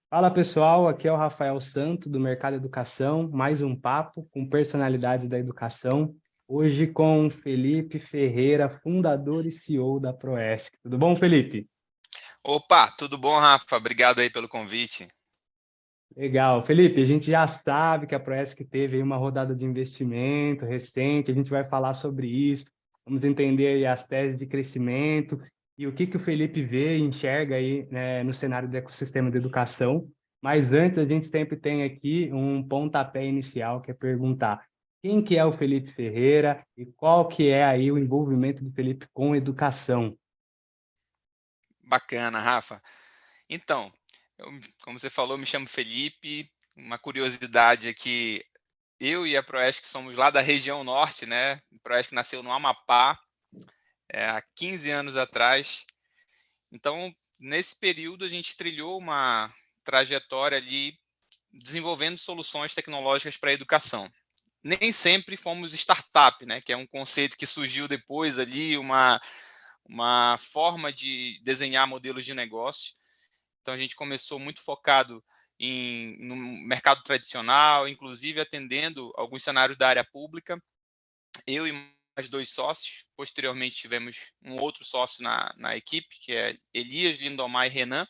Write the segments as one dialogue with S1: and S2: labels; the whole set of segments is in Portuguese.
S1: Fala pessoal, aqui é o Rafael Santo do Mercado Educação, mais um papo com personalidades da educação. Hoje com Felipe Ferreira, fundador e CEO da Proesc. Tudo bom, Felipe?
S2: Opa, tudo bom, Rafa? Obrigado aí pelo convite.
S1: Legal. Felipe, a gente já sabe que a Proesc teve aí uma rodada de investimento recente, a gente vai falar sobre isso, vamos entender aí as teses de crescimento e o que que o Felipe vê e enxerga aí, né, no cenário do ecossistema de educação. Mas antes, a gente sempre tem aqui um pontapé inicial, que é perguntar quem que é o Felipe Ferreira e qual que é aí o envolvimento do Felipe com educação.
S2: Bacana, Rafa. Então, como você falou, me chamo Felipe. Uma curiosidade é que eu e a Proesc somos lá da região norte, né? A Proesc nasceu no Amapá, há 15 anos atrás. Então, nesse período, a gente trilhou uma trajetória ali desenvolvendo soluções tecnológicas para a educação. Nem sempre fomos startup, né? Que é um conceito que surgiu depois ali, uma forma de desenhar modelos de negócio. Então, a gente começou muito focado no mercado tradicional, inclusive atendendo alguns cenários da área pública. Eu e mais dois sócios. Posteriormente, tivemos um outro sócio na equipe, que é Elias, Lindomar e Renan.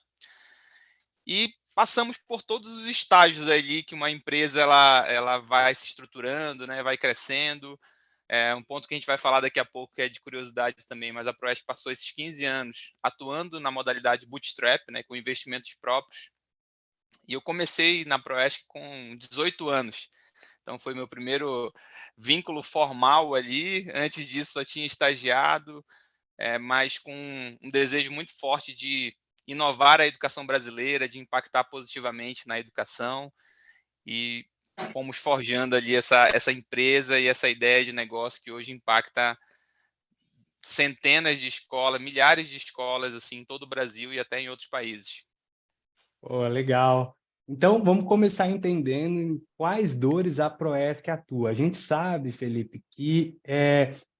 S2: E passamos por todos os estágios ali que uma empresa ela vai se estruturando, né, vai crescendo. Um ponto que a gente vai falar daqui a pouco, que é de curiosidade também, mas a Proesc passou esses 15 anos atuando na modalidade bootstrap, né, com investimentos próprios. E eu comecei na Proesc com 18 anos. Então foi meu primeiro vínculo formal ali. Antes disso, só tinha estagiado, mas com um desejo muito forte de inovar a educação brasileira, de impactar positivamente na educação. E fomos forjando ali essa empresa e essa ideia de negócio que hoje impacta centenas de escolas, milhares de escolas assim, em todo o Brasil e até em outros países.
S1: Pô, legal. Então, vamos começar entendendo em quais dores a Proesc atua. A gente sabe, Felipe, que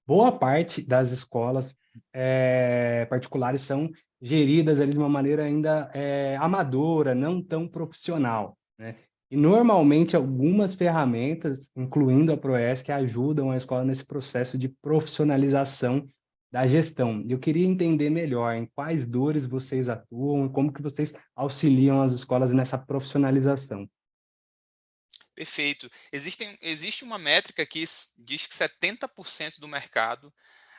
S1: boa parte das escolas particulares são geridas ali de uma maneira ainda amadora, não tão profissional, né? E normalmente algumas ferramentas, incluindo a Proesc, ajudam a escola nesse processo de profissionalização da gestão. Eu queria entender melhor em quais dores vocês atuam, como que vocês auxiliam as escolas nessa profissionalização.
S2: Perfeito. Existe uma métrica que diz que 70% do mercado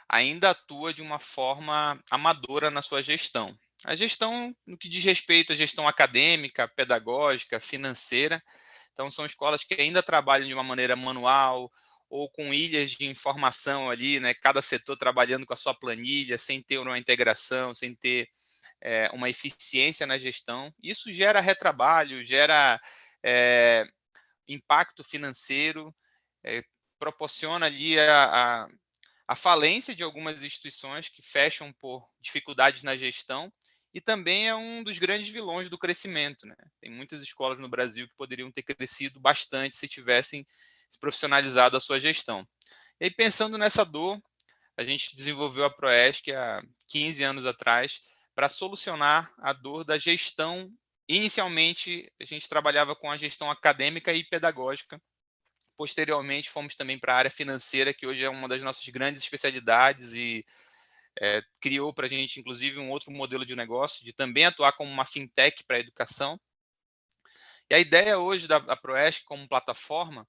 S2: ainda atua de uma forma amadora na sua gestão. A gestão, no que diz respeito à gestão acadêmica, pedagógica, financeira, então são escolas que ainda trabalham de uma maneira manual ou com ilhas de informação ali, né? Cada setor trabalhando com a sua planilha, sem ter uma integração, sem ter uma eficiência na gestão. Isso gera retrabalho, gera é, impacto financeiro, é, proporciona ali a falência de algumas instituições que fecham por dificuldades na gestão e também é um dos grandes vilões do crescimento, né? Tem muitas escolas no Brasil que poderiam ter crescido bastante se tivessem se profissionalizado a sua gestão. E aí, pensando nessa dor, a gente desenvolveu a Proesc há 15 anos atrás para solucionar a dor da gestão. Inicialmente, a gente trabalhava com a gestão acadêmica e pedagógica. Posteriormente, fomos também para a área financeira, que hoje é uma das nossas grandes especialidades e criou para a gente, inclusive, um outro modelo de negócio, de também atuar como uma fintech para a educação. E a ideia hoje da Proesc como plataforma,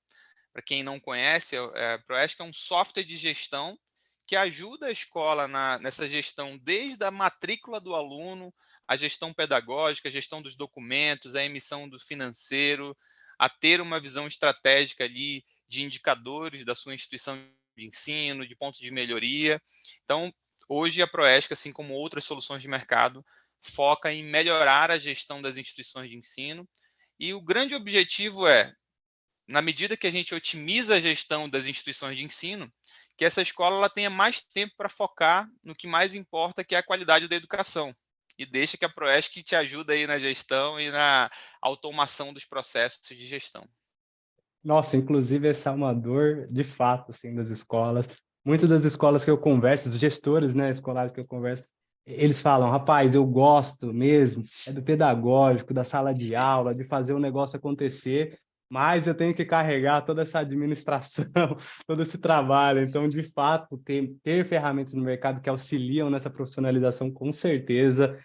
S2: para quem não conhece, a Proesc é um software de gestão que ajuda a escola nessa gestão, desde a matrícula do aluno, a gestão pedagógica, a gestão dos documentos, a emissão do financeiro, a ter uma visão estratégica ali de indicadores da sua instituição de ensino, de pontos de melhoria. Então, hoje a Proesc, assim como outras soluções de mercado, foca em melhorar a gestão das instituições de ensino. E o grande objetivo é, na medida que a gente otimiza a gestão das instituições de ensino, que essa escola ela tenha mais tempo para focar no que mais importa, que é a qualidade da educação. E deixa que a Proesc te ajude aí na gestão e na automação dos processos de gestão.
S1: Nossa, inclusive essa é uma dor de fato assim das escolas. Muitas das escolas que eu converso, os gestores, né, escolares que eu converso, eles falam, rapaz, eu gosto mesmo, é do pedagógico, da sala de
S2: Sim.
S1: aula, de fazer o negócio acontecer, mas eu tenho que carregar toda essa administração, todo esse trabalho. Então, de fato, ter ferramentas no mercado que auxiliam nessa profissionalização, com certeza,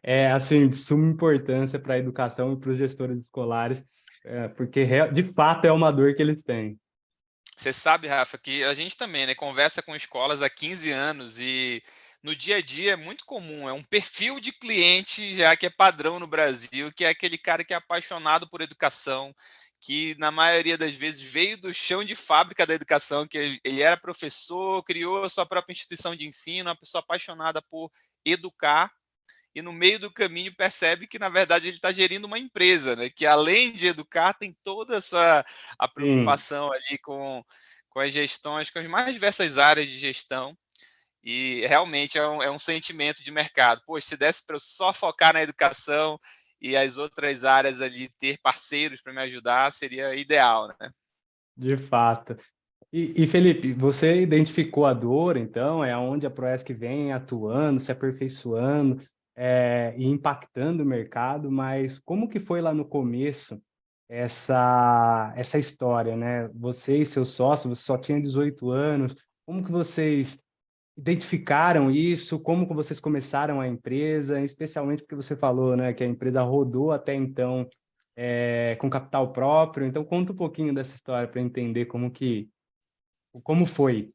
S1: é assim, de suma importância para a educação e para os gestores escolares, porque de fato é uma dor que eles têm.
S2: Você sabe, Rafa, que a gente também, né, conversa com escolas há 15 anos e no dia a dia é muito comum, é um perfil de cliente já que é padrão no Brasil, que é aquele cara que é apaixonado por educação, que na maioria das vezes veio do chão de fábrica da educação, que ele era professor, criou a sua própria instituição de ensino, uma pessoa apaixonada por educar e no meio do caminho percebe que, na verdade, ele está gerindo uma empresa, né? Que além de educar, tem toda essa a
S1: Sim,
S2: preocupação ali com as gestões, com as mais diversas áreas de gestão. E realmente é um sentimento de mercado. Poxa, se desse para eu só focar na educação e as outras áreas ali ter parceiros para me ajudar, seria ideal, né?
S1: de fato. E, Felipe, você identificou a dor, então, é onde a Proesc vem atuando, se aperfeiçoando, e impactando o mercado, mas como que foi lá no começo essa história, né? Você e seu sócio, você só tinha 18 anos, como que vocês identificaram isso? Como que vocês começaram a empresa? Especialmente porque você falou, né, que a empresa rodou até então com capital próprio. Então, conta um pouquinho dessa história para entender como foi.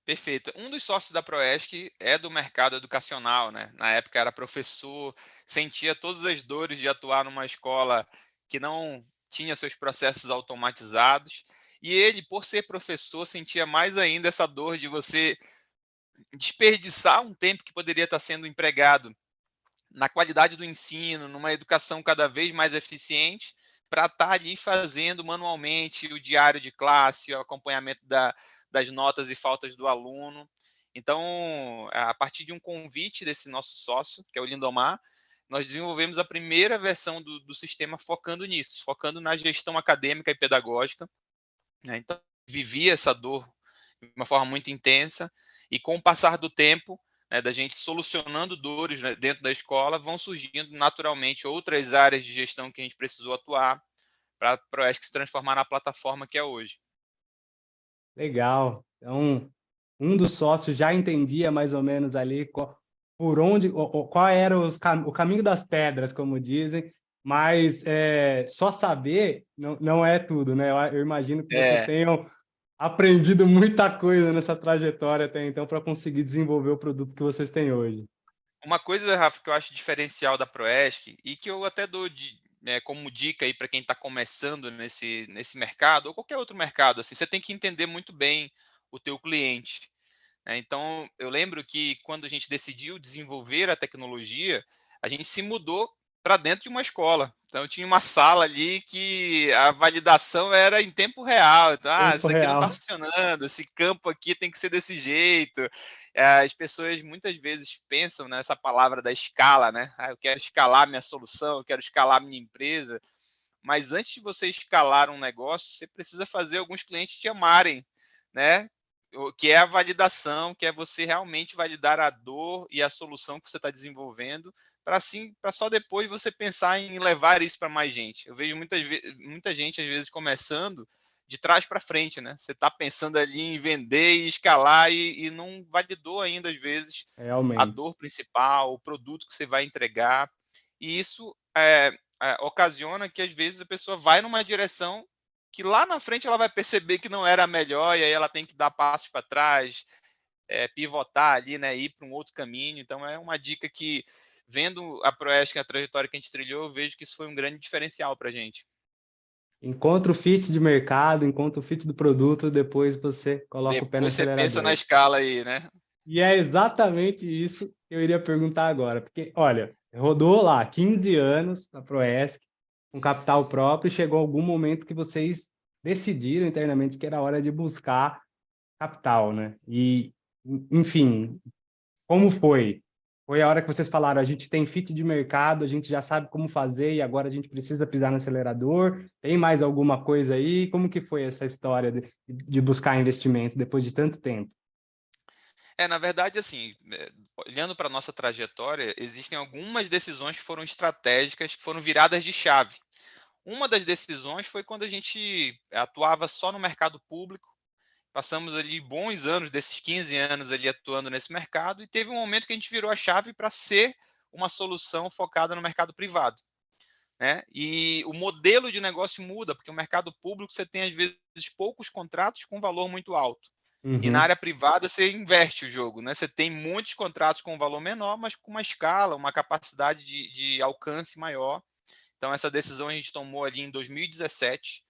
S2: Perfeito. Um dos sócios da Proesc é do mercado educacional, né? Na época era professor, sentia todas as dores de atuar numa escola que não tinha seus processos automatizados. E ele, por ser professor, sentia mais ainda essa dor de você desperdiçar um tempo que poderia estar sendo empregado na qualidade do ensino, numa educação cada vez mais eficiente, para estar ali fazendo manualmente o diário de classe, o acompanhamento das notas e faltas do aluno. Então, a partir de um convite desse nosso sócio, que é o Lindomar, nós desenvolvemos a primeira versão do sistema focando nisso, focando na gestão acadêmica e pedagógica, né? Então, vivia essa dor de uma forma muito intensa, e com o passar do tempo, né, da gente solucionando dores, né, dentro da escola, vão surgindo naturalmente outras áreas de gestão que a gente precisou atuar para a Proesc se transformar na plataforma que é hoje.
S1: Legal. Então, um dos sócios já entendia mais ou menos ali por onde, qual era o caminho das pedras, como dizem, mas só saber não é tudo, né? Eu imagino que vocês
S2: É,
S1: tenham aprendido muita coisa nessa trajetória até então para conseguir desenvolver o produto que vocês têm hoje.
S2: uma coisa, Rafa, que eu acho diferencial da Proesc e que eu até dou né, como dica aí para quem está começando nesse mercado ou qualquer outro mercado, assim, você tem que entender muito bem o teu cliente, né? Então, eu lembro que quando a gente decidiu desenvolver a tecnologia, a gente se mudou para dentro de uma escola. Então, tinha uma sala ali que a validação era em tempo real. Então,
S1: Tempo
S2: isso aqui não está
S1: real.
S2: funcionando, esse campo aqui tem que ser desse jeito. As pessoas muitas vezes pensam nessa palavra da escala, né? Eu quero escalar minha solução, eu quero escalar minha empresa. Mas antes de você escalar um negócio, você precisa fazer alguns clientes te amarem, né? Que é a validação, que é você realmente validar a dor e a solução que você está desenvolvendo, para só depois você pensar em levar isso para mais gente. Eu vejo muita gente, às vezes, começando de trás para frente, né? Você está pensando ali em vender e escalar e não validou ainda, às vezes, a
S1: Realmente.
S2: dor principal, o produto que você vai entregar. E isso ocasiona que, às vezes, a pessoa vai numa direção que lá na frente ela vai perceber que não era a melhor e aí ela tem que dar passos para trás, pivotar ali, né, ir para um outro caminho. Então é uma dica que, vendo a Proesc, a trajetória que a gente trilhou, eu vejo que isso foi um grande diferencial para a gente.
S1: Encontra o fit de mercado, encontra o fit do produto, depois você coloca o pé no
S2: Depois você pensa na
S1: acelerador.
S2: escala aí, né?
S1: E é exatamente isso que eu iria perguntar agora, porque, olha, rodou lá 15 anos na Proesc, com capital próprio, e chegou algum momento que vocês decidiram internamente que era hora de buscar capital, né? E, enfim, como foi? Foi a hora que vocês falaram, a gente tem fit de mercado, a gente já sabe como fazer e agora a gente precisa pisar no acelerador. Tem mais alguma coisa aí? Como que foi essa história de buscar investimento depois de tanto tempo?
S2: Na verdade, assim, olhando para a nossa trajetória, existem algumas decisões que foram estratégicas, que foram viradas de chave. Uma das decisões foi quando a gente atuava só no mercado público. Passamos ali bons anos, desses 15 anos ali atuando nesse mercado, e teve um momento que a gente virou a chave para ser uma solução focada no mercado privado, né? E o modelo de negócio muda, porque o mercado público você tem às vezes poucos contratos com valor muito alto. E na
S1: Uhum,
S2: área privada você inverte o jogo, né? Você tem muitos contratos com valor menor, mas com uma escala, uma capacidade de alcance maior. Então essa decisão a gente tomou ali em 2017,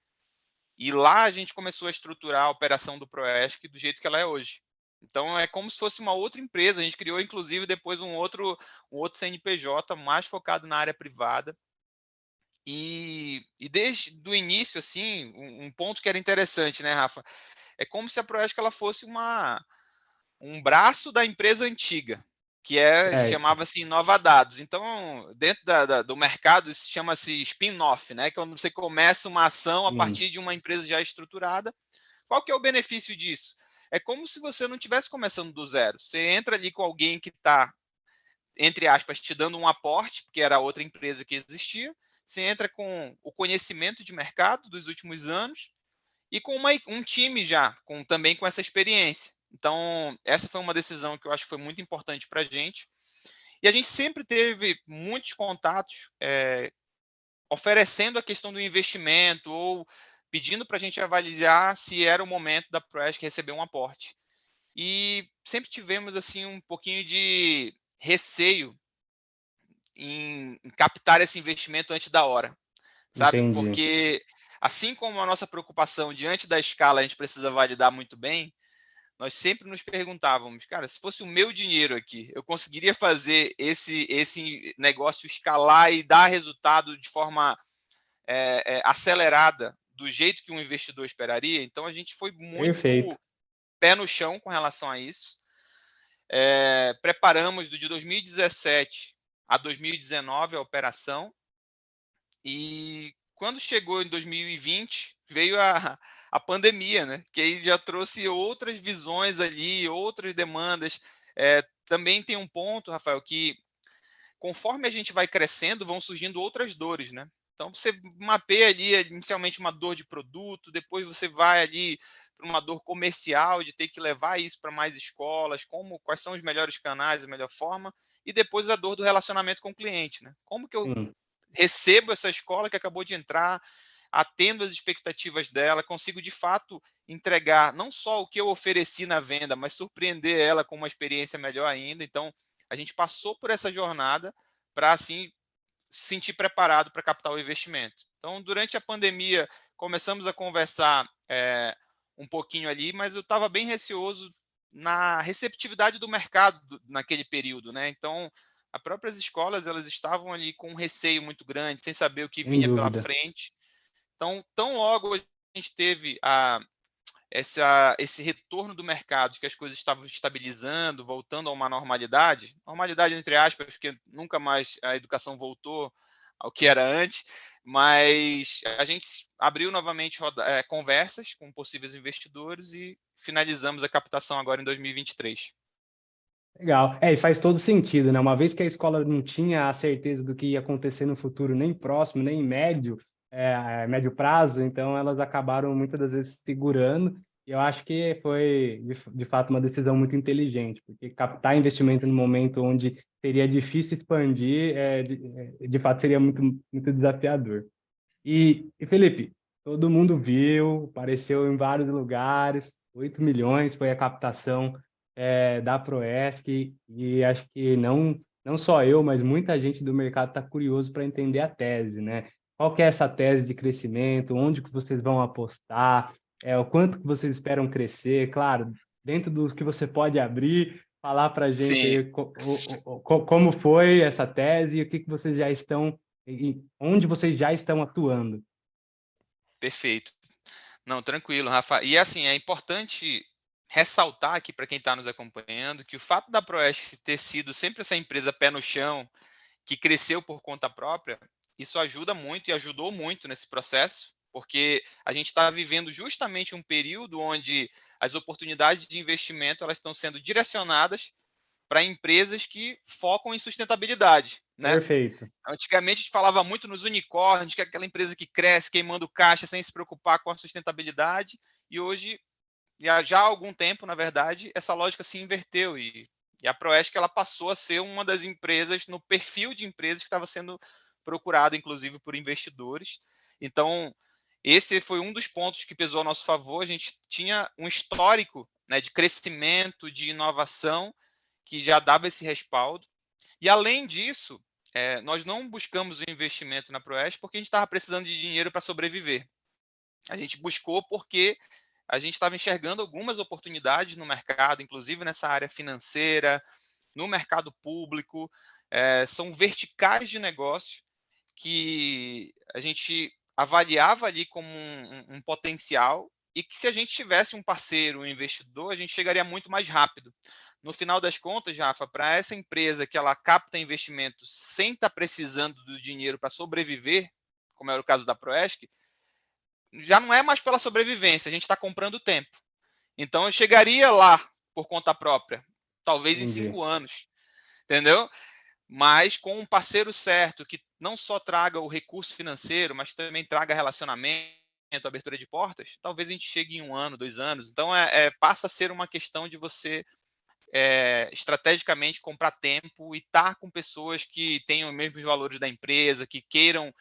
S2: e lá a gente começou a estruturar a operação do Proesc do jeito que ela é hoje. Então é como se fosse uma outra empresa. A gente criou inclusive depois um outro CNPJ mais focado na área privada. E desde o início, assim, um ponto que era interessante, né, Rafa? É como se a Proesc ela fosse um braço da empresa antiga, que
S1: certo.
S2: chamava-se Inova Dados. Então, dentro do mercado, isso chama-se spin-off, né? Que é quando você começa uma ação a
S1: Sim,
S2: partir de uma empresa já estruturada. Qual que é o benefício disso? É como se você não estivesse começando do zero. Você entra ali com alguém que está, entre aspas, te dando um aporte, porque era outra empresa que existia. Você entra com o conhecimento de mercado dos últimos anos e com um time já, também com essa experiência. Então, essa foi uma decisão que eu acho que foi muito importante para a gente. E a gente sempre teve muitos contatos oferecendo a questão do investimento ou pedindo para a gente avaliar se era o momento da Proesc receber um aporte. E sempre tivemos assim um pouquinho de receio em captar esse investimento antes da hora, sabe?
S1: entendi.
S2: Porque assim como a nossa preocupação diante da escala a gente precisa validar muito bem, nós sempre nos perguntávamos, cara, se fosse o meu dinheiro aqui, eu conseguiria fazer esse negócio escalar e dar resultado de forma acelerada, do jeito que um investidor esperaria? Então a gente foi
S1: Perfeito.
S2: muito pé no chão com relação a isso. Preparamos de 2017 a 2019 a operação, e quando chegou em 2020, veio a pandemia, né? Que aí já trouxe outras visões ali, outras demandas. Também tem um ponto, Rafael, que conforme a gente vai crescendo, vão surgindo outras dores, né? Então você mapeia ali inicialmente uma dor de produto, depois você vai ali para uma dor comercial de ter que levar isso para mais escolas, quais são os melhores canais, a melhor forma, e depois a dor do relacionamento com o cliente, né? Como que eu
S1: Sim,
S2: recebo essa escola que acabou de entrar, atendo as expectativas dela, consigo de fato entregar não só o que eu ofereci na venda, mas surpreender ela com uma experiência melhor ainda. Então, a gente passou por essa jornada para assim se sentir preparado para captar o investimento. Então, durante a pandemia, começamos a conversar um pouquinho ali, mas eu estava bem receoso na receptividade do mercado naquele período, né? Então, as próprias escolas elas estavam ali com um receio muito grande, sem saber o que
S1: sem
S2: vinha pela
S1: dúvida.
S2: frente. Então, tão logo a gente teve esse retorno do mercado, que as coisas estavam estabilizando, voltando a uma normalidade entre aspas, porque nunca mais a educação voltou ao que era antes, mas a gente abriu novamente conversas com possíveis investidores e finalizamos a captação agora em 2023.
S1: Legal. E faz todo sentido, né? Uma vez que a escola não tinha a certeza do que ia acontecer no futuro, nem próximo, nem médio, médio prazo, então elas acabaram muitas das vezes segurando. E eu acho que foi, de fato, uma decisão muito inteligente, porque captar investimento no momento onde seria difícil expandir, de fato, seria muito, muito desafiador. E Felipe, todo mundo viu, apareceu em vários lugares, 8 milhões foi a captação da Proesc, e acho que não só eu, mas muita gente do mercado está curioso para entender a tese, né? Qual que é essa tese de crescimento? Onde que vocês vão apostar? O quanto que vocês esperam crescer? Claro, dentro dos que você pode abrir, falar para a gente
S2: Sim,
S1: aí como foi essa tese e o que que vocês já estão onde vocês já estão atuando.
S2: perfeito. Não, tranquilo, Rafa. E assim, é importante ressaltar aqui para quem está nos acompanhando que o fato da Proeste ter sido sempre essa empresa pé no chão, que cresceu por conta própria, isso ajuda muito e ajudou muito nesse processo, porque a gente está vivendo justamente um período onde as oportunidades de investimento elas estão sendo direcionadas para empresas que focam em sustentabilidade, né?
S1: Perfeito.
S2: Antigamente a gente falava muito nos unicórnios, que é aquela empresa que cresce queimando caixa sem se preocupar com a sustentabilidade, e hoje, já há algum tempo, na verdade, essa lógica se inverteu e a Proesc ela passou a ser uma das empresas no perfil de empresas que estava sendo procurado, inclusive, por investidores. Então, esse foi um dos pontos que pesou a nosso favor. A gente tinha um histórico, né, de crescimento, de inovação, que já dava esse respaldo. E, além disso, nós não buscamos o investimento na Proesc porque a gente estava precisando de dinheiro para sobreviver. A gente buscou porque a gente estava enxergando algumas oportunidades no mercado, inclusive nessa área financeira, no mercado público. São verticais de negócio que a gente avaliava ali como um potencial e que, se a gente tivesse um parceiro, um investidor, a gente chegaria muito mais rápido. No final das contas, Rafa, para essa empresa que ela capta investimento sem estar precisando do dinheiro para sobreviver, como era o caso da Proesc, já não é mais pela sobrevivência, a gente está comprando tempo. Então, eu chegaria lá por conta própria, talvez em
S1: Entendi.
S2: 5 anos, entendeu? Mas com um parceiro certo, que não só traga o recurso financeiro, mas também traga relacionamento, abertura de portas, talvez a gente chegue em 1 ano, 2 anos. Então, passa a ser uma questão de você, estrategicamente, comprar tempo e estar com pessoas que tenham os mesmos valores da empresa, que queiram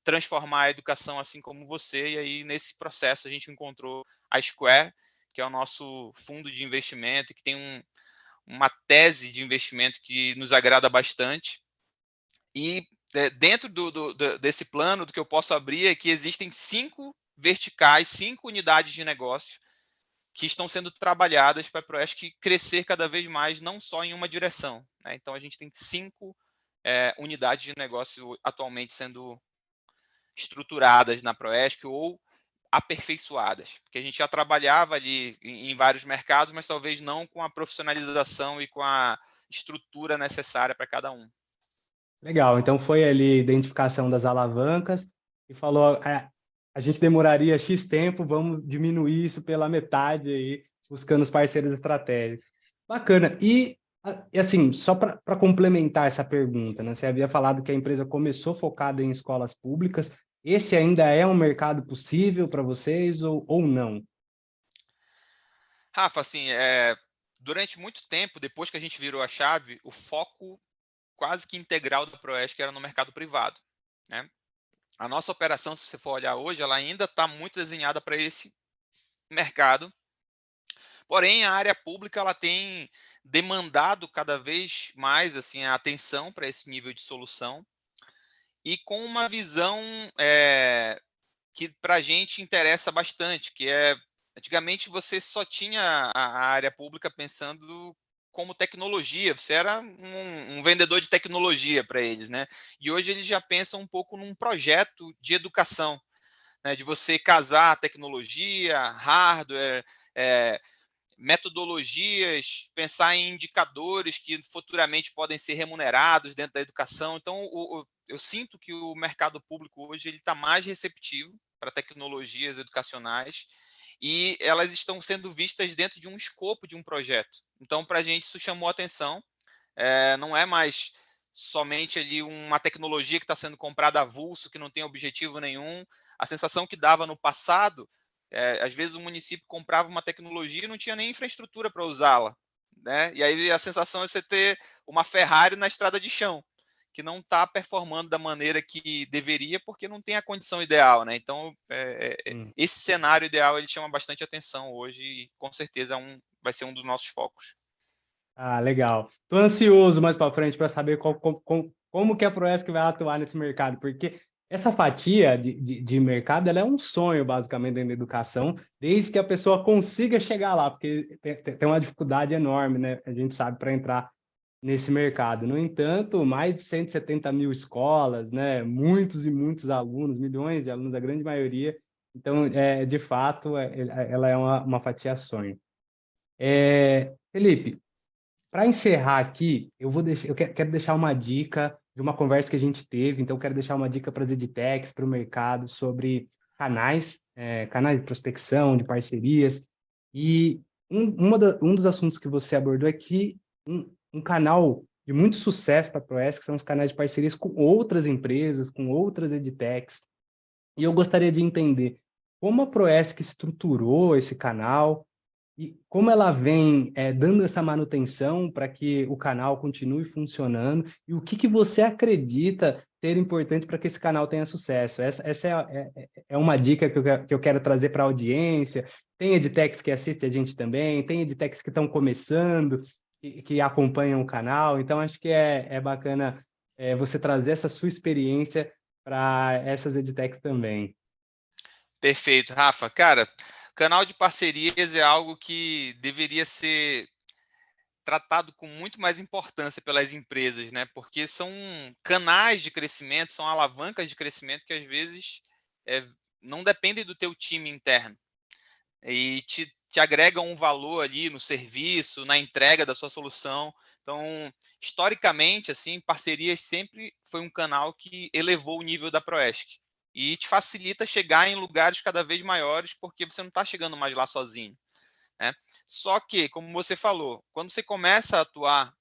S2: transformar a educação assim como você. E aí, nesse processo, a gente encontrou a Square, que é o nosso fundo de investimento, que tem uma tese de investimento que nos agrada bastante. E dentro desse plano, do que eu posso abrir é que existem 5 verticais, 5 unidades de negócio que estão sendo trabalhadas para a Proesc crescer cada vez mais, não só em uma direção, né? Então, a gente tem 5 unidades de negócio atualmente sendo estruturadas na Proesc ou aperfeiçoadas, porque a gente já trabalhava ali em vários mercados, mas talvez não com a profissionalização e com a estrutura necessária para cada um.
S1: Legal. Então foi ali identificação das alavancas e falou, a gente demoraria X tempo, vamos diminuir isso pela metade aí, buscando os parceiros estratégicos. Bacana. E assim, só para complementar essa pergunta, né? Você havia falado que a empresa começou focada em escolas públicas. Esse ainda é um mercado possível para vocês ou não?
S2: Rafa, assim, durante muito tempo, depois que a gente virou a chave, o foco quase que integral da Proesc era no mercado privado, né? A nossa operação, se você for olhar hoje, ela ainda está muito desenhada para esse mercado. Porém, a área pública ela tem demandado cada vez mais, assim, a atenção para esse nível de solução, e com uma visão que para a gente interessa bastante, que antigamente você só tinha a área pública pensando como tecnologia, você era um vendedor de tecnologia para eles, né? E hoje eles já pensam um pouco num projeto de educação, né? De você casar tecnologia, hardware, metodologias, pensar em indicadores que futuramente podem ser remunerados dentro da educação. Então, eu sinto que o mercado público hoje ele está mais receptivo para tecnologias educacionais e elas estão sendo vistas dentro de um escopo de um projeto. Então, para a gente isso chamou a atenção. Não é mais somente ali uma tecnologia que está sendo comprada avulso, que não tem objetivo nenhum. A sensação que dava no passado, às vezes o município comprava uma tecnologia e não tinha nem infraestrutura para usá-la, né? E aí a sensação é você ter uma Ferrari na estrada de chão, que não está performando da maneira que deveria, porque não tem a condição ideal, né? Então, esse cenário ideal ele chama bastante atenção hoje e com certeza vai ser um dos nossos focos.
S1: Ah, legal. Estou ansioso mais para frente para saber como que a Proesc vai atuar nesse mercado, porque essa fatia de mercado ela é um sonho, basicamente, dentro da educação, desde que a pessoa consiga chegar lá, porque tem uma dificuldade enorme, né? A gente sabe, para entrar nesse mercado. No entanto, mais de 170 mil escolas, né? Muitos e muitos alunos, milhões de alunos, a grande maioria. Então, de fato, ela é uma fatia sonho. Felipe, para encerrar aqui, eu quero deixar uma dica de uma conversa que a gente teve, então eu quero deixar uma dica para as edtechs, para o mercado, sobre canais, canais de prospecção, de parcerias, e um dos assuntos que você abordou é que um canal de muito sucesso para a Proesc são os canais de parcerias com outras empresas, com outras edtechs, e eu gostaria de entender como a Proesc estruturou esse canal e como ela vem dando essa manutenção para que o canal continue funcionando e o que você acredita ser importante para que esse canal tenha sucesso. Essa é uma dica que eu quero trazer para a audiência. Tem edtechs que assistem a gente também, tem edtechs que estão começando, que acompanham o canal, então acho que é bacana você trazer essa sua experiência para essas edtechs também.
S2: Perfeito, Rafa. Cara, canal de parcerias é algo que deveria ser tratado com muito mais importância pelas empresas, né? Porque são canais de crescimento, são alavancas de crescimento que às vezes não dependem do teu time interno e te agregam um valor ali no serviço, na entrega da sua solução. Então, historicamente, assim, parcerias sempre foi um canal que elevou o nível da Proesc e te facilita chegar em lugares cada vez maiores, porque você não está chegando mais lá sozinho, né? Só que, como você falou, quando você começa a atuar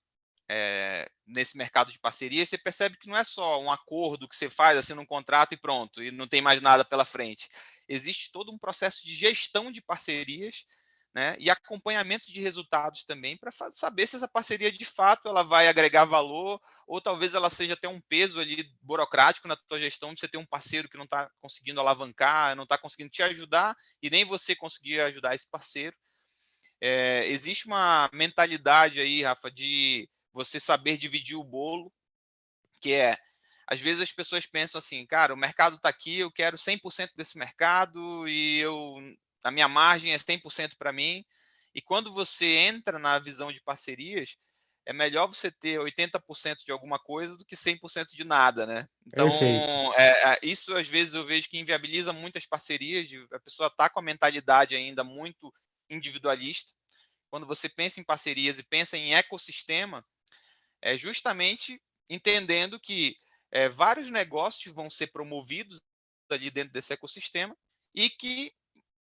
S2: nesse mercado de parceria, você percebe que não é só um acordo que você faz, assina um contrato e pronto, e não tem mais nada pela frente. Existe todo um processo de gestão de parcerias, né, e acompanhamento de resultados também para saber se essa parceria de fato ela vai agregar valor ou talvez ela seja até um peso ali burocrático na tua gestão de você ter um parceiro que não está conseguindo alavancar, não está conseguindo te ajudar e nem você conseguir ajudar esse parceiro. Existe uma mentalidade aí, Rafa, de você saber dividir o bolo, que às vezes as pessoas pensam assim, cara, o mercado está aqui, eu quero 100% desse mercado e a minha margem é 100% para mim. E quando você entra na visão de parcerias, é melhor você ter 80% de alguma coisa do que 100% de nada, né? Então,
S1: Perfeito.
S2: isso às vezes eu vejo que inviabiliza muitas parcerias, a pessoa está com a mentalidade ainda muito individualista. Quando você pensa em parcerias e pensa em ecossistema, é justamente entendendo que vários negócios vão ser promovidos ali dentro desse ecossistema e que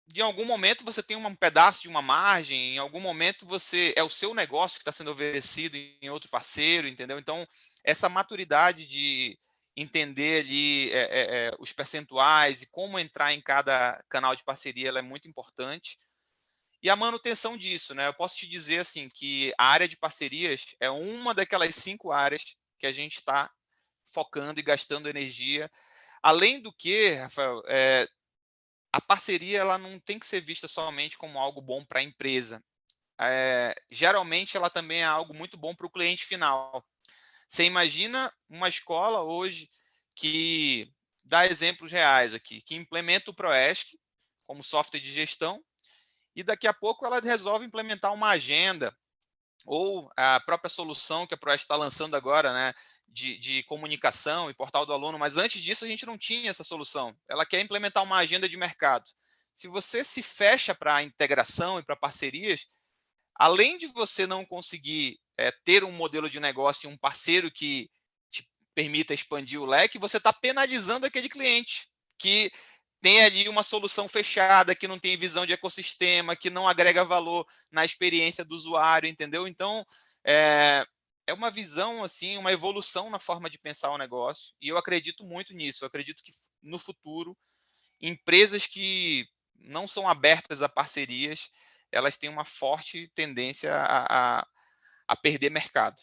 S2: de algum momento você tem um pedaço de uma margem, em algum momento você é o seu negócio que está sendo oferecido em outro parceiro, entendeu? Então, essa maturidade de entender ali os percentuais e como entrar em cada canal de parceria, ela é muito importante. E a manutenção disso, né? Eu posso te dizer assim que a área de parcerias é uma daquelas 5 áreas que a gente está focando e gastando energia. Além do que, Rafael, a parceria ela não tem que ser vista somente como algo bom para a empresa. Geralmente ela também é algo muito bom para o cliente final. Você imagina uma escola hoje que dá exemplos reais aqui, que implementa o Proesc como software de gestão e daqui a pouco ela resolve implementar uma agenda ou a própria solução que a Proeste está lançando agora, né, de comunicação e portal do aluno, mas antes disso a gente não tinha essa solução. Ela quer implementar uma agenda de mercado. Se você se fecha para a integração e para parcerias, além de você não conseguir ter um modelo de negócio e um parceiro que te permita expandir o leque, você está penalizando aquele cliente que tem ali uma solução fechada, que não tem visão de ecossistema, que não agrega valor na experiência do usuário, entendeu? Então, é uma visão, assim, uma evolução na forma de pensar o negócio, e eu acredito muito nisso. Eu acredito que no futuro, empresas que não são abertas a parcerias, elas têm uma forte tendência a perder mercado.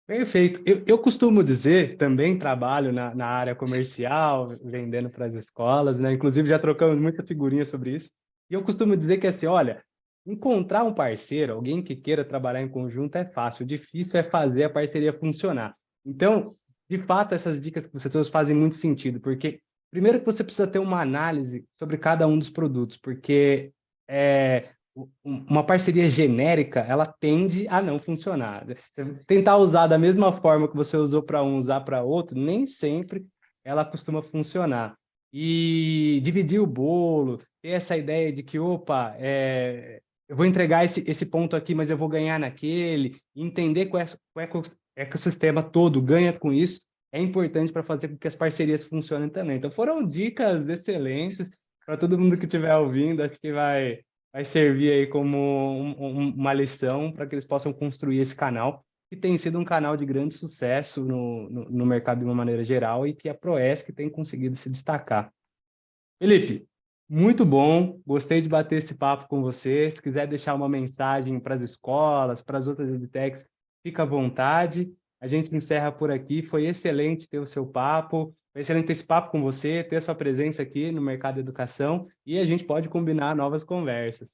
S1: Perfeito. Eu costumo dizer, também trabalho na área comercial, vendendo para as escolas, né? Inclusive já trocamos muita figurinha sobre isso. E eu costumo dizer que assim, olha, encontrar um parceiro, alguém que queira trabalhar em conjunto é fácil, o difícil é fazer a parceria funcionar. Então, de fato, essas dicas que você trouxe fazem muito sentido, porque primeiro que você precisa ter uma análise sobre cada um dos produtos, porque uma parceria genérica, ela tende a não funcionar. Tentar usar da mesma forma que você usou para um, usar para outro, nem sempre ela costuma funcionar. E dividir o bolo, ter essa ideia de que, opa, eu vou entregar esse ponto aqui, mas eu vou ganhar naquele, entender que o ecossistema todo ganha com isso, é importante para fazer com que as parcerias funcionem também. Então, foram dicas excelentes para todo mundo que estiver ouvindo, acho que vai servir aí como uma lição para que eles possam construir esse canal, que tem sido um canal de grande sucesso no mercado de uma maneira geral e que a Proesc tem conseguido se destacar. Felipe, muito bom, gostei de bater esse papo com você. Se quiser deixar uma mensagem para as escolas, para as outras edtechs, fica à vontade. A gente encerra por aqui. Foi excelente ter o seu papo, foi excelente ter esse papo com você, ter a sua presença aqui no mercado de educação e a gente pode combinar novas conversas.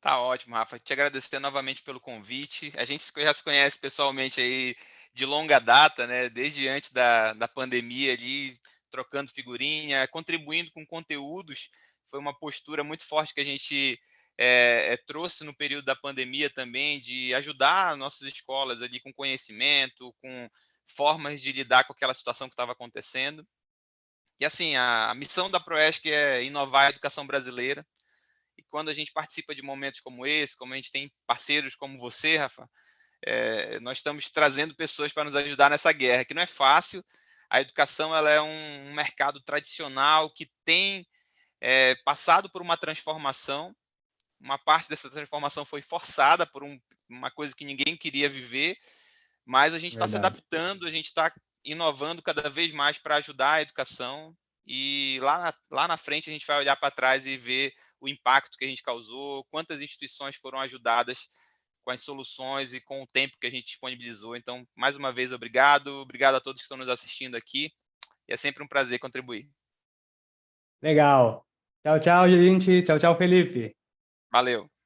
S2: Tá ótimo, Rafa. Te agradecer novamente pelo convite. A gente já se conhece pessoalmente aí de longa data, né? Desde antes da pandemia ali, trocando figurinha, contribuindo com conteúdos. Foi uma postura muito forte que a gente trouxe no período da pandemia também, de ajudar nossas escolas ali com conhecimento, com formas de lidar com aquela situação que estava acontecendo. E assim, a missão da Proesc é inovar a educação brasileira. E quando a gente participa de momentos como esse, como a gente tem parceiros como você, Rafa, nós estamos trazendo pessoas para nos ajudar nessa guerra, que não é fácil. A educação ela é um mercado tradicional que tem passado por uma transformação. Uma parte dessa transformação foi forçada por uma coisa que ninguém queria viver, mas a gente está se
S1: Verdade.
S2: adaptando, a gente está inovando cada vez mais para ajudar a educação. E lá na frente a gente vai olhar para trás e ver o impacto que a gente causou, quantas instituições foram ajudadas com as soluções e com o tempo que a gente disponibilizou. Então, mais uma vez, obrigado a todos que estão nos assistindo aqui, e é sempre um prazer contribuir.
S1: Legal. Tchau, tchau, gente. Tchau, tchau, Felipe.
S2: Valeu!